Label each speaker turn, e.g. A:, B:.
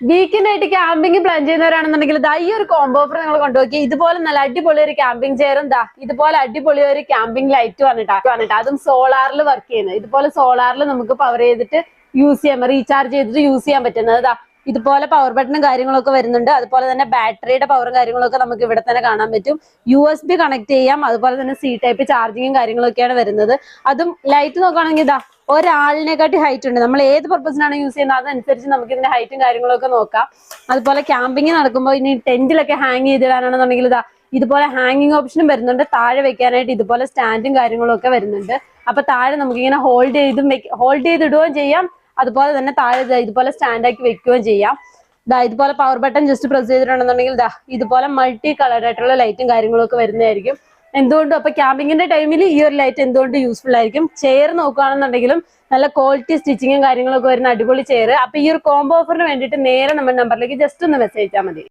A: Weekend ആയിട്ട് camping plan ചെയ്യുന്നവരാണെന്നുണ്ടെങ്കിൽ ദാ ഈ ഒരു കോംബോ ഓഫർ നിങ്ങൾ കൊണ്ടുപോയി ഇതുപോലെ നല്ല അടിപൊളി ഒരു ക്യാമ്പിംഗ് ചെയറും ദാ ഇതുപോലെ അടിപൊളി ഒരു ക്യാമ്പിംഗ് ലൈറ്റ് വന്നിട്ട് അതും സോളാറിൽ വർക്ക് ചെയ്യുന്നത്. ഇതുപോലെ സോളാറിൽ നമുക്ക് പവർ ചെയ്തിട്ട് യൂസ് ചെയ്യാം, റീചാർജ് ചെയ്തിട്ട് യൂസ് ചെയ്യാൻ പറ്റുന്നത്. ദാ ഇതുപോലെ പവർ ബട്ടണും കാര്യങ്ങളൊക്കെ വരുന്നുണ്ട്. അതുപോലെ തന്നെ ബാറ്ററിയുടെ പവറും കാര്യങ്ങളൊക്കെ നമുക്ക് ഇവിടെ തന്നെ കാണാൻ പറ്റും. USB കണക്ട് ചെയ്യാം. അതുപോലെ തന്നെ C ടൈപ്പ് ചാർജിങ്ങും കാര്യങ്ങളൊക്കെയാണ് വരുന്നത്. അതും ലൈറ്റ് നോക്കുകയാണെങ്കിൽ ഇതാ ഒരാളിനെക്കാട്ടി ഹൈറ്റ് ഉണ്ട്. നമ്മൾ ഏത് പർപ്പസിനാണ് യൂസ് ചെയ്യുന്നത് അതനുസരിച്ച് നമുക്ക് ഇതിന്റെ ഹൈറ്റും കാര്യങ്ങളൊക്കെ നോക്കാം. അതുപോലെ ക്യാമ്പിംഗ് നടക്കുമ്പോൾ ഇനി ടെന്റിലൊക്കെ ഹാങ് ചെയ്തിടാനാണെന്നുണ്ടെങ്കിൽ ഇതാ ഇതുപോലെ ഹാങ്ങിങ് ഓപ്ഷനും വരുന്നുണ്ട്. താഴെ വെക്കാനായിട്ട് ഇതുപോലെ സ്റ്റാൻഡും കാര്യങ്ങളും ഒക്കെ വരുന്നുണ്ട്. അപ്പൊ താഴെ നമുക്ക് ഇങ്ങനെ ഹോൾഡ് ചെയ്തിടുകയും ചെയ്യാം. അതുപോലെ തന്നെ താഴെ ഇതുപോലെ സ്റ്റാൻഡാക്കി വെക്കുകയും ചെയ്യാം. ഇതുപോലെ പവർ ബട്ടൺ ജസ്റ്റ് പ്രസ് ചെയ്തിട്ടുണ്ടെന്നുണ്ടെങ്കിൽ ഇതുപോലെ മൾട്ടി കളർ ആയിട്ടുള്ള ലൈറ്റും കാര്യങ്ങളും ഒക്കെ വരുന്നതായിരിക്കും. എന്തുകൊണ്ടും അപ്പൊ ക്യാമ്പിങ്ങിന്റെ ടൈമിൽ ഈ ഒരു ലൈറ്റ് എന്തുകൊണ്ട് യൂസ്ഫുൾ ആയിരിക്കും. ചെയർ നോക്കുകയാണെന്നുണ്ടെങ്കിലും നല്ല ക്വാളിറ്റി സ്റ്റിച്ചിങ്ങും കാര്യങ്ങളൊക്കെ വരുന്ന അടിപൊളി ചെയർ. അപ്പൊ ഈ ഒരു കോംബോ ഓഫറിന് വേണ്ടിയിട്ട് നേരെ നമ്മുടെ നമ്പറിലേക്ക് ജസ്റ്റ് ഒന്ന് മെസ്സേജ് അയച്ചാൽ മതി.